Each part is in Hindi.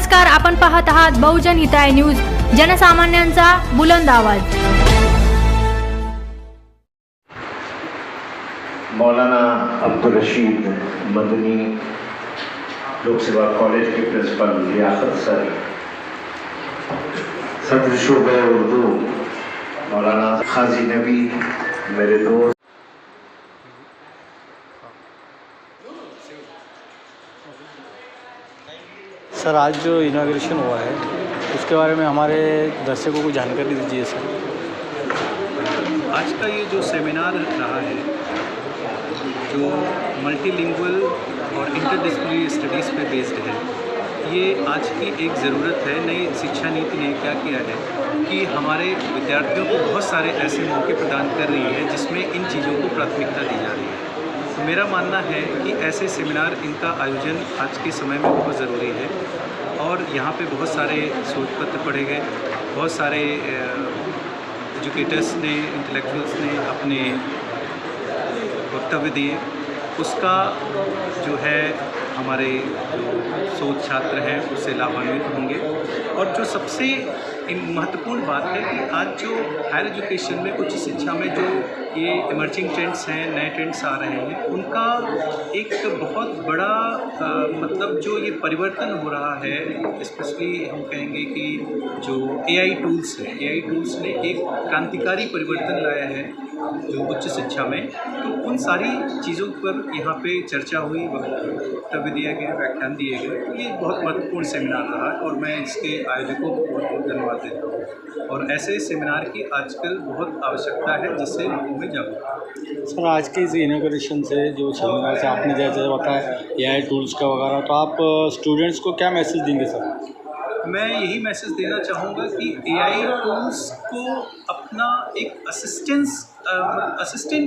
नमस्कार, आपण पाहत आहात बहुजन हिताय न्यूज, जनसामान्यांचा बुलंद आवाज। मौलाना अब्दुल रशीद मदनी लोक सेवा कॉलेज के प्रिंसिपल लियाकत सर, सदर शोबे उर्दू मौलाना खाजी नबी, मेरे दोस्त। सर, आज जो इनॉग्रेशन हुआ है उसके बारे में हमारे दर्शकों को जानकारी दीजिए सर। आज का ये जो सेमिनार रहा है, जो मल्टीलिंगुअल और इंटरडिसिप्लिनरी स्टडीज़ पे बेस्ड है, ये आज की एक ज़रूरत है। नई शिक्षा नीति ने क्या किया है कि हमारे विद्यार्थियों को बहुत सारे ऐसे मौके प्रदान कर रही है जिसमें इन चीज़ों को प्राथमिकता दी जा रही है। तो मेरा मानना है कि ऐसे सेमिनार, इनका आयोजन आज के समय में बहुत ज़रूरी है। और यहाँ पे बहुत सारे शोध पत्र पढ़े गए, बहुत सारे एजुकेटर्स ने, इंटेलेक्चुअल्स ने अपने वक्तव्य दिए। उसका जो है हमारे जो शोध छात्र हैं उससे लाभान्वित होंगे। और जो सबसे महत्वपूर्ण बात है कि आज जो हायर एजुकेशन में, उच्च शिक्षा में जो ये इमर्जिंग ट्रेंड्स हैं, नए ट्रेंड्स आ रहे हैं, उनका एक बहुत बड़ा मतलब जो ये परिवर्तन हो रहा है, स्पेशली हम कहेंगे कि जो AI टूल्स हैं, AI टूल्स ने एक क्रांतिकारी परिवर्तन लाया है जो उच्च शिक्षा में। तो उन सारी चीज़ों पर यहाँ पे चर्चा हुई, वक्तव्य दिया गया, व्याख्यान दिए गए। तो ये बहुत महत्वपूर्ण सेमिनार रहा और मैं इसके आयोजकों को बहुत बहुत धन्यवाद देता हूँ। और ऐसे सेमिनार की आजकल बहुत आवश्यकता है जिससे लोगों में जागरूकता। सर, आज के इस इनॉग्रेशन से जो सेमिनार से आपने जैसे बताया AI टूल्स का वगैरह, तो आप स्टूडेंट्स को क्या मैसेज देंगे सर? मैं यही मैसेज देना चाहूँगा कि AI टूल्स को अपना एक असिस्टेंट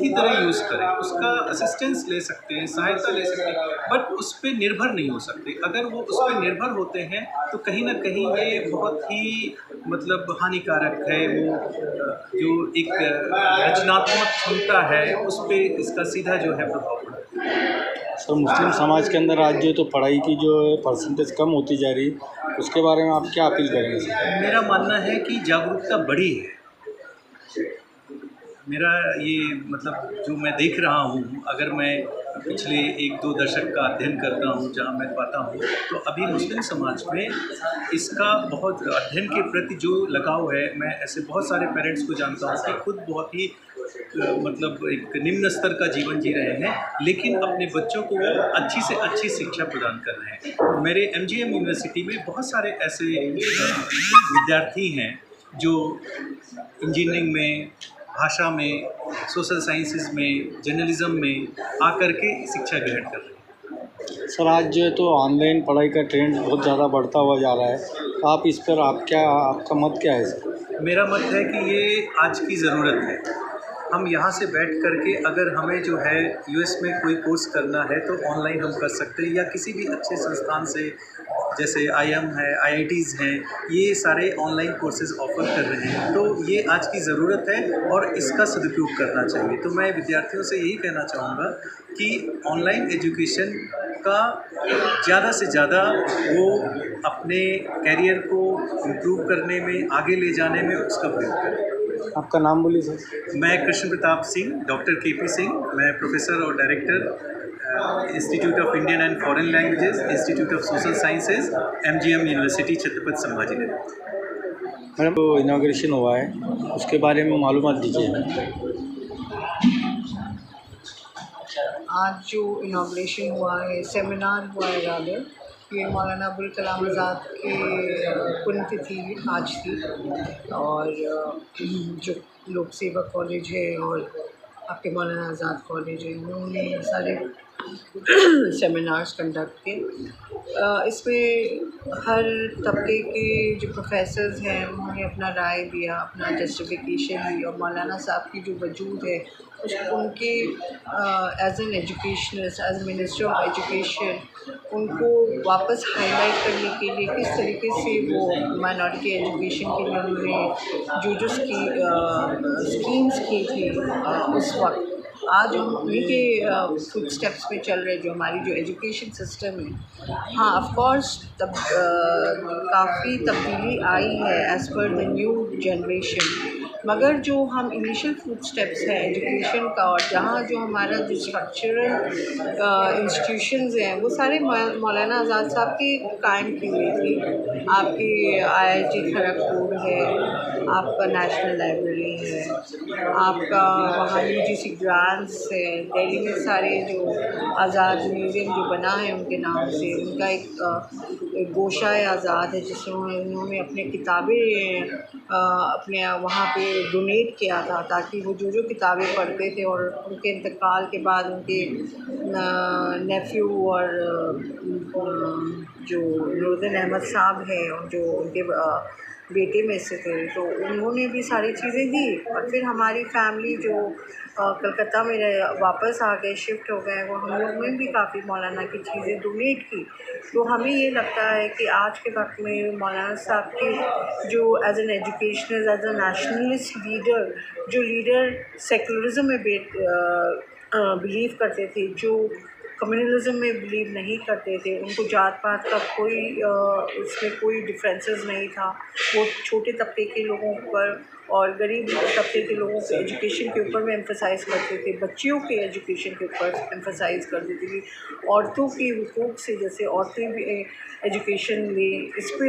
की तरह यूज़ करें। उसका असिस्टेंस ले सकते हैं, सहायता ले सकते हैं, बट उस पर निर्भर नहीं हो सकते। अगर वो उस पर निर्भर होते हैं तो कहीं ना कहीं ये बहुत ही मतलब हानिकारक है। वो जो एक रचनात्मक क्षमता है उस पर इसका सीधा जो है प्रभाव पड़ता है। सर, मुस्लिम समाज के अंदर आज जो पढ़ाई की जो परसेंटेज कम होती जा रही, उसके बारे में आप क्या अपील करेंगे सर? मेरा मानना है कि जागरूकता बढ़ी है। मेरा ये मतलब जो मैं देख रहा हूँ, अगर मैं पिछले 1-2 दशक का अध्ययन करता हूँ, जहाँ मैं पाता हूँ, तो अभी मुस्लिम समाज में इसका बहुत अध्ययन के प्रति जो लगाव है। मैं ऐसे बहुत सारे पेरेंट्स को जानता हूँ कि खुद बहुत ही मतलब एक निम्न स्तर का जीवन जी रहे हैं, लेकिन अपने बच्चों को वो अच्छी से अच्छी शिक्षा प्रदान कर रहे हैं। मेरे MGM यूनिवर्सिटी में बहुत सारे ऐसे विद्यार्थी हैं जो इंजीनियरिंग में, भाषा में, सोशल साइंसेज में, जर्नलिज्म में आकर के शिक्षा ग्रहण कर रहे हैं। सर, आज जो है तो ऑनलाइन पढ़ाई का ट्रेंड बहुत ज़्यादा बढ़ता हुआ जा रहा है, तो आप इस पर आपका मत क्या है सर? मेरा मत है कि ये आज की ज़रूरत है। हम यहाँ से बैठ करके अगर हमें जो है US में कोई कोर्स करना है तो ऑनलाइन हम कर सकते हैं, या किसी भी अच्छे संस्थान से, जैसे IIM है, IITs हैं, ये सारे ऑनलाइन कोर्सेज ऑफ़र कर रहे हैं। तो ये आज की ज़रूरत है और इसका सदुपयोग करना चाहिए। तो मैं विद्यार्थियों से यही कहना चाहूँगा कि ऑनलाइन एजुकेशन का ज़्यादा से ज़्यादा वो अपने कैरियर को इम्प्रूव करने में, आगे ले जाने में उसका प्रयोग करें। आपका नाम बोलिए सर। मैं कृष्ण प्रताप सिंह, डॉक्टर KP सिंह। मैं प्रोफेसर और director institute of Indian and foreign languages, institute of social sciences, MGM university, Chhatrapati Sambhajinagar. Madam, तो इनॉग्रेशन हुआ है उसके बारे में मालूमात दीजिए। आज जो इनॉग्रेशन हुआ है, सेमिनार हुआ है रादर, ये मौलाना अबुल कलाम आज़ाद के पुण्यतिथि आज थी। और जो लोक सेवा कॉलेज है और आपके मौलाना आज़ाद कॉलेज है, उन्होंने सारे सेमिनार्स कंडक्ट किए। इसमें हर तबके के जो प्रोफेसर्स हैं उन्होंने अपना राय दिया, अपना जस्टिफिकेशन दी। और मौलाना साहब की जो वजूद है उनके as an educationist, as minister of education, उनको वापस हाईलाइट करने के लिए किस तरीके से वो माइनॉरिटी एजुकेशन के लिए उन्होंने जो स्कीम्स की थी उस वक्त, आज हम उन्हीं के फुट स्टेप्स पे चल रहे, जो हमारी जो एजुकेशन सिस्टम है। हाँ, ऑफ कोर्स काफ़ी तब्दीली आई है as per the new generation, मगर जो हम इनिशियल फुट स्टेप्स हैं एजुकेशन का, और जहाँ जो हमारा जो स्ट्रक्चरल इंस्टीट्यूशंस हैं वो सारे मौलाना आज़ाद साहब की कायम की हुई थी। आपकी IIT खड़गपुर है, आपका नेशनल लाइब्रेरी है, आपका वहाँ UGC ग्रांट्स है, दिल्ली में सारे जो आज़ाद म्यूज़ियम जो बना है उनके नाम से, उनका एक गोशाए आज़ाद है जिसमें उन्होंने अपने किताबें अपने वहाँ पे डोनेट किया था, ताकि वो जो किताबें पढ़ते थे और उनके इंतकाल के बाद उनके नेफ्यू और जो नूरुद्दीन अहमद साहब हैं और जो उनके बेटे में से थे, तो उन्होंने भी सारी चीज़ें दी। और फिर हमारी फैमिली जो कलकत्ता में वापस आ गए, शिफ्ट हो गए, वो हम लोग में भी काफ़ी मौलाना की चीज़ें डोनेट की। तो हमें ये लगता है कि आज के वक्त में मौलाना साहब की जो as an educational, as a nationalist leader, जो लीडर सेकुलरिज्म में बिलीव करते थे, जो कम्युनलिज्म में बिलीव नहीं करते थे, उनको जात पात का कोई उसमें कोई डिफरेंसेस नहीं था। वो छोटे तबके के लोगों पर और गरीब तबके के लोगों के एजुकेशन के ऊपर में एम्फसाइज़ करते थे, बच्चियों के एजुकेशन के ऊपर एम्फसाइज़ करते थे, औरतों के हुकूक से जैसे औरतें भी एजुकेशन लें, इस पर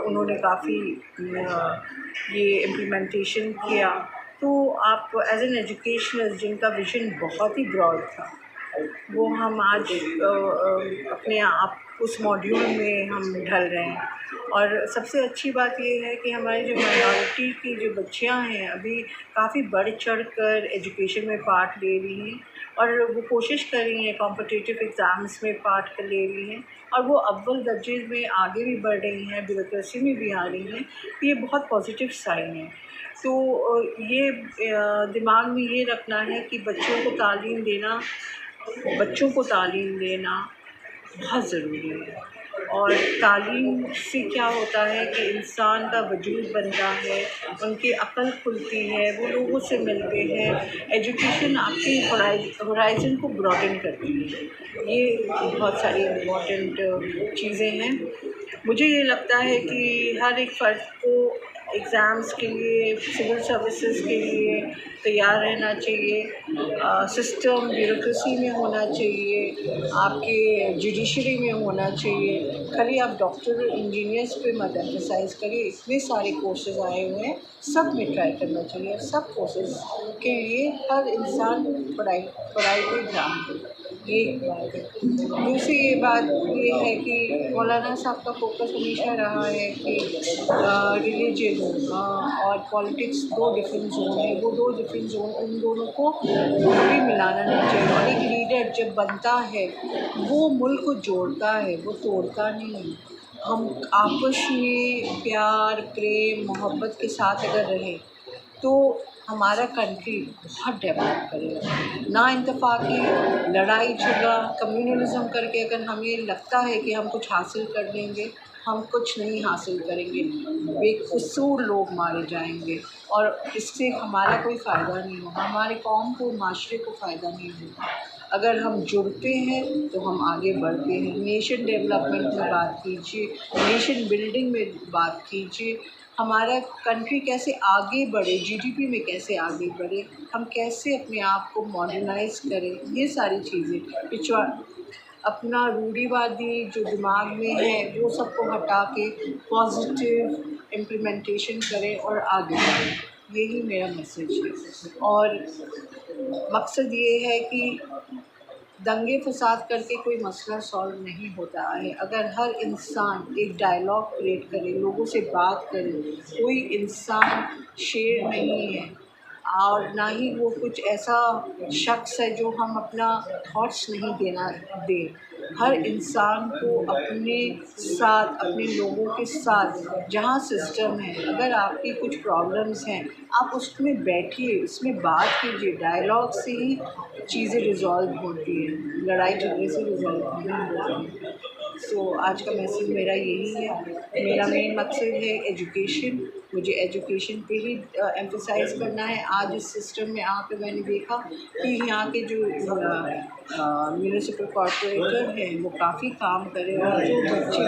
उन्होंने काफ़ी ये इम्प्लीमेंटेशन किया। तो आप एज एन एजुकेशनल जिनका विजन बहुत ही ब्रॉड था, वो हम आज अपने आप उस मॉड्यूल में हम ढल रहे हैं। और सबसे अच्छी बात ये है कि हमारी जो माइनॉरिटी की जो बच्चियां हैं अभी काफ़ी बढ़ चढ़ कर एजुकेशन में पार्ट ले रही हैं, और वो कोशिश कर रही हैं, कॉम्पिटिटिव एग्ज़ाम्स में पार्ट ले रही हैं, और वो अव्वल दर्जे में आगे भी बढ़ रही हैं, ब्यूरोक्रेसी में भी आ रही हैं। तो ये बहुत पॉजिटिव साइन है। तो ये दिमाग में ये रखना है कि बच्चों को तालीम देना बहुत ज़रूरी है। और तालीम से क्या होता है कि इंसान का वजूद बनता है, उनकी अक़ल खुलती है, वो लोगों से मिलते हैं। एजुकेशन आपके होराइज़न को ब्रॉडन करती है। ये बहुत सारी इम्पॉर्टेंट चीज़ें हैं। मुझे ये लगता है कि हर एक फ़र्द को एग्ज़ाम्स के लिए, सिविल सर्विसेज के लिए तैयार रहना चाहिए। सिस्टम ब्यूरोक्रेसी में होना चाहिए, आपके जुडिशरी में होना चाहिए। खाली आप डॉक्टर इंजीनियर्स पे मत एम्फसाइज़ करिए, इतने सारे कोर्सेज़ आए हुए हैं, सब में ट्राई करना चाहिए। सब कोर्सेज़ के लिए हर इंसान पढ़ाई पे ध्यान दे। एक बात है। दूसरी ये बात ये है कि मौलाना साहब का फोकस हमेशा रहा है कि रिलीजन और पॉलिटिक्स दो डिफरेंट जोन है, वो दो डिफरेंट जोन, उन दोनों को कभी मिलाना नहीं चाहिए। और एक लीडर जब बनता है वो मुल्क को जोड़ता है, वो तोड़ता नहीं है। हम आपस में प्यार, प्रेम, मोहब्बत के साथ अगर रहें तो हमारा कंट्री बहुत डेवलप करेगा। ना इंतफाक़ी लड़ाई झगड़ा कम्युनलिज़म करके अगर हमें लगता है कि हम कुछ हासिल कर लेंगे, हम कुछ नहीं हासिल करेंगे। बेकसूर लोग मारे जाएंगे और इससे हमारा कोई फ़ायदा नहीं होगा, हमारी कौम को, माशरे को फ़ायदा नहीं होगा। अगर हम जुड़ते हैं तो हम आगे बढ़ते हैं। नेशन डेवलपमेंट में बात कीजिए, नेशन बिल्डिंग में बात कीजिए, हमारा कंट्री कैसे आगे बढ़े, GDP में कैसे आगे बढ़े, हम कैसे अपने आप को मॉडर्नाइज़ करें, ये सारी चीज़ें अपना रूढ़िवादी जो दिमाग में है वो सबको हटा के पॉजिटिव इम्प्लीमेंटेशन करें और आगे बढ़ें। यही मेरा मैसेज है। और मकसद ये है कि दंगे फसाद करके कोई मसला सॉल्व नहीं होता है। अगर हर इंसान एक डायलॉग क्रिएट करे, लोगों से बात करे, कोई इंसान शेर नहीं है और ना ही वो कुछ ऐसा शख्स है जो हम अपना थॉट्स नहीं देना दे। हर इंसान को अपने साथ, अपने लोगों के साथ जहाँ सिस्टम है, अगर आपकी कुछ प्रॉब्लम्स हैं आप उसमें बैठिए, उसमें बात कीजिए। डायलॉग से ही चीज़ें रिज़ॉल्व होती हैं, लड़ाई झगड़े से रिज़ॉल्व नहीं होती हैं। सो आज का मैसेज मेरा यही है। मेरा मेन मकसद है एजुकेशन मुझे एजुकेशन पे ही एम्फसाइज करना है। आज इस सिस्टम में आके मैंने देखा कि यहाँ के जो म्यूनिसिपल कॉर्पोरेटर हैं वो काफ़ी काम कर रहे हैं, और जो बच्चे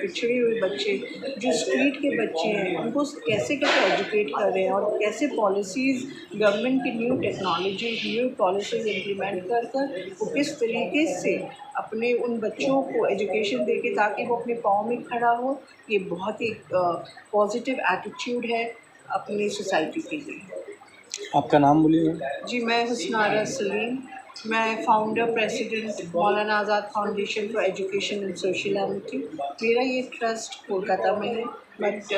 पिछड़े हुए बच्चे जो स्ट्रीट के बच्चे हैं उनको कैसे कैसे एजुकेट कर रहे हैं, और कैसे पॉलिसीज़ गवर्नमेंट की new technology new policies implement कर वो किस तरीके से अपने उन बच्चों को एजुकेशन देके ताकि वो अपने पाँव में खड़ा हो। ये बहुत ही पॉजिटिव एटीट्यूड है अपनी सोसाइटी के लिए। आपका नाम बोलिए। जी, मैं हुस्नारा सलीम, मैं founder president Maulana Azad foundation for education and social amity. मेरा ये ट्रस्ट कोलकाता में है, बट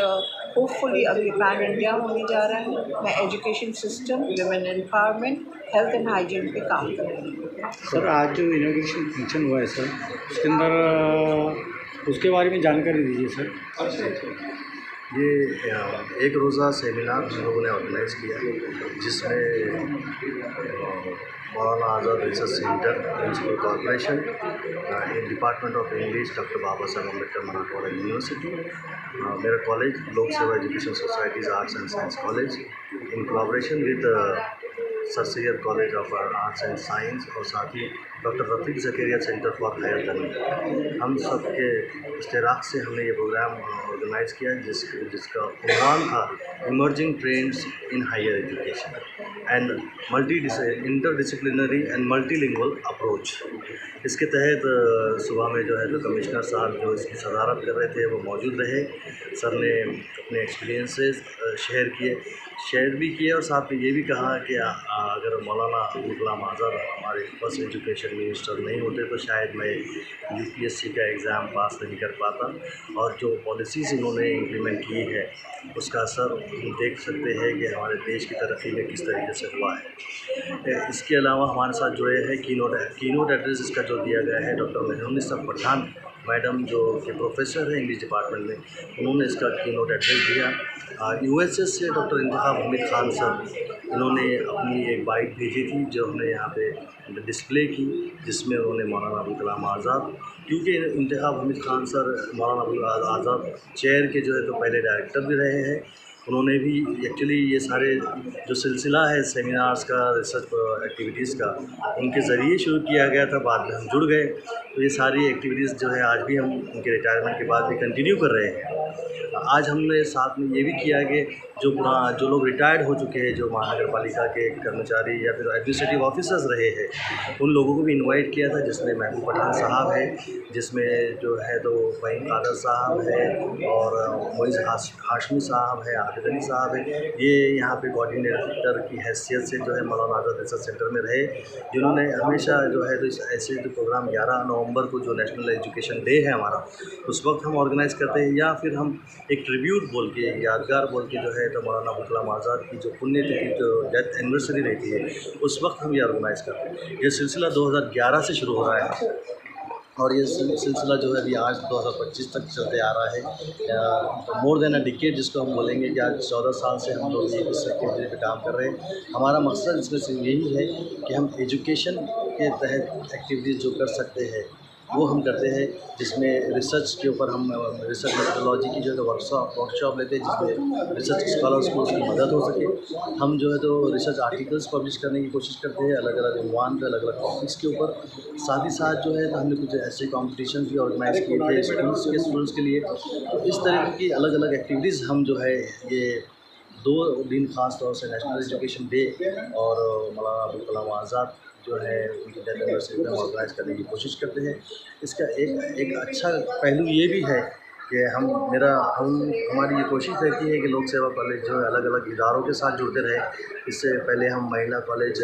होपफुली अभी पैन इंडिया होने जा रहा है। मैं education system, women empowerment, health and hygiene पे काम कर रही हूँ। सर, आज जो इनॉग्रेशन फंक्शन हुआ है सर, उसके अंदर उसके बारे में जानकारी दीजिए सर। ये एक रोज़ा सेमिनार हम लोगों ने ऑर्गेनाइज़ किया, जिसमें Maulana Azad research centre, municipal corporation, department of English, doctor Baba Sahab Ambedkar Marathwada university, मेरा college Lok Seva education societies arts and science college, in collaboration with sir Syed college of arts and science, और साथ ही doctor Rafiq Zakaria centre for higher learning, हम सब के इश्तराक से हमने ये प्रोग्राम ऑर्गेनाइज़ किया, जिसका उन्वान था emerging trends in higher education and interdisciplinary and multilingual approach. इसके तहत सुबह में जो है तो कमिश्नर साहब जो इसकी सदारत कर रहे थे वो मौजूद रहे। सर ने अपने एक्सपीरियंसेस शेयर भी किए, और साथ में ये भी कहा कि अगर मौलाना अबुल कलाम आज़ाद हमारे फर्स्ट एजुकेशन मिनिस्टर नहीं होते तो शायद मैं यूपीएससी का एग्ज़ाम पास नहीं कर पाता, और जो पॉलिसीज़ इन्होंने इम्प्लीमेंट की है उसका असर हम देख सकते हैं कि हमारे देश की तरक्की में किस तरीके से हुआ है। इसके अलावा हमारे साथ जुड़े हैं कीनोट एड्रेस इसका जो दिया गया है डॉक्टर मेहरुन्निसा पठान मैडम, जो कि प्रोफेसर है इंग्लिश डिपार्टमेंट में, उन्होंने इसका कीनोट एड्रेस दिया। यूएसएस से डॉक्टर इंतखाब हमीद खान सर, इन्होंने अपनी एक बाइक भेजी थी जो हमने यहाँ पे डिस्प्ले की, जिसमें उन्होंने मौलाना अबुल कलाम आज़ाद, क्योंकि इंतखाब हमीद खान सर मौलाना अबुल आज़ाद चेयर के जो है तो पहले डायरेक्टर भी रहे हैं, उन्होंने भी एक्चुअली ये सारे जो सिलसिला है सेमिनार्स का, रिसर्च एक्टिविटीज़ का, उनके ज़रिए शुरू किया गया था, बाद में हम जुड़ गए। तो ये सारी एक्टिविटीज़ जो है आज भी हम उनके रिटायरमेंट के बाद भी कंटिन्यू कर रहे हैं। आज हमने साथ में ये भी किया कि जो लोग रिटायर्ड हो चुके हैं, जो महानगर पालिका के कर्मचारी या फिर एडमिनिस्ट्रेटिव ऑफिसर्स रहे हैं, उन लोगों को भी इनवाइट किया था, जिसमें महबूब पठान साहब है, जिसमें जो है तो फ़हीम कादर साहब है, और मोइज़ हाशमी साहब है, आबिद अली साहब है। ये यहाँ पे कोऑर्डिनेटर की हैसियत से जो है मौलाना आज़ाद रिसर्च सेंटर में रहे, जिन्होंने हमेशा जो है तो ऐसे जो प्रोग्राम 11 नवंबर को जो नेशनल एजुकेशन डे है हमारा, उस वक्त हम ऑर्गेनाइज़ करते हैं, या फिर हम एक ट्रिब्यूट बोल के, यादगार बोल के जो है तो मौलाना अबुल कलाम आज़ाद की जो पुण्यतिथि, जो डेथ एनिवर्सरी रहती है, उस वक्त हम ये ऑर्गेनाइज़ करते हैं। ये सिलसिला 2011 से शुरू हो रहा है, और ये सिलसिला जो है अभी आज 2025 तक चलते आ रहा है, मोर देन अ डिकेड जिसको हम बोलेंगे कि आज 14 साल से हम लोग इस एक्टिविटी पे काम कर रहे हैं। हमारा मकसद इसमें से यही है कि हम एजुकेशन के तहत एक्टिविटीज़ जो कर सकते हैं वो हम करते हैं, जिसमें रिसर्च के ऊपर हम रिसर्च मेथोडोलॉजी की जो है तो वर्कशॉप लेते हैं, जिसमें रिसर्च स्कॉलर्स को उसकी मदद हो सके। हम जो है तो रिसर्च आर्टिकल्स पब्लिश करने की कोशिश करते हैं अलग अलग उन्वान पे, अलग अलग टॉपिक्स के ऊपर। साथ ही साथ जो है तो हमने कुछ ऐसे कॉम्पिटिशन भी ऑर्गेनाइज़ किए थे स्टूडेंट्स के लिए। तो इस तरह की अलग अलग एक्टिविटीज़ हम जो है ये 2 दिन ख़ास तौर से नेशनल एजुकेशन डे और मौलाना अबुल कलाम आज़ाद जो है उनकी डेथ एनिवर्सरी में ऑर्गेनाइज़ करने की कोशिश करते हैं। इसका एक अच्छा पहलू ये भी है कि हमारी ये कोशिश रहती है कि लोक सेवा कॉलेज जो है अलग अलग इदारों के साथ जुड़ते रहे। इससे पहले हम महिला कॉलेज,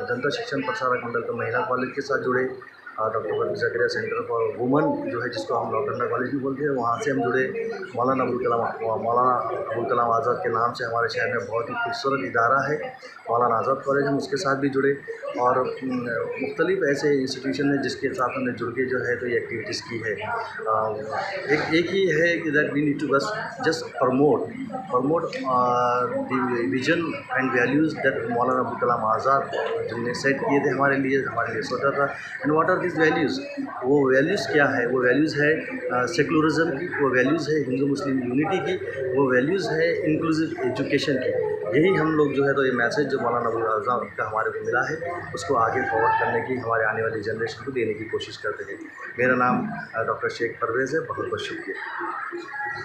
जनता शिक्षण प्रसारक मंडल का महिला कॉलेज के साथ जुड़े, doctor Rafiq Zakaria centre for women जो है जिसको हम लौटंडा कॉलेज भी बोलते हैं, वहाँ से हम जुड़े। मौलाना अबुल कलाम आज़ाद के नाम से हमारे शहर में बहुत ही खूबसूरत इदारा है मौलाना आज़ाद कॉलेज, हम उसके साथ भी जुड़े, और मुख्तलिफ ऐसे इंस्टीट्यूशन है जिसके साथ हमने जुड़ के जो है तो ये एक्टिविटीज़ की है। एक ही है कि दैट वी नीड टू बस just promote the vision and values that Maulana Abul Kalam Azad जिनने सेट किए थे हमारे लिए सोचा था, and what are what is values, वो वैल्यूज़ क्या है, वो वैल्यूज़ है सेकुलरिज्म की, वो वैल्यूज़ है हिंदू मुस्लिम यूनिटी की, वो वैल्यूज़ है इंक्लूसिव एजुकेशन की। यही हम लोग जो है तो ये मैसेज जो मौलाना अबुल आज़म का हमारे को मिला है उसको आगे फॉरवर्ड करने की, हमारे आने वाली जनरेशन को देने की कोशिश करते हैं। मेरा नाम डॉक्टर शेख परवेज़ है। बहुत बहुत शुक्रिया।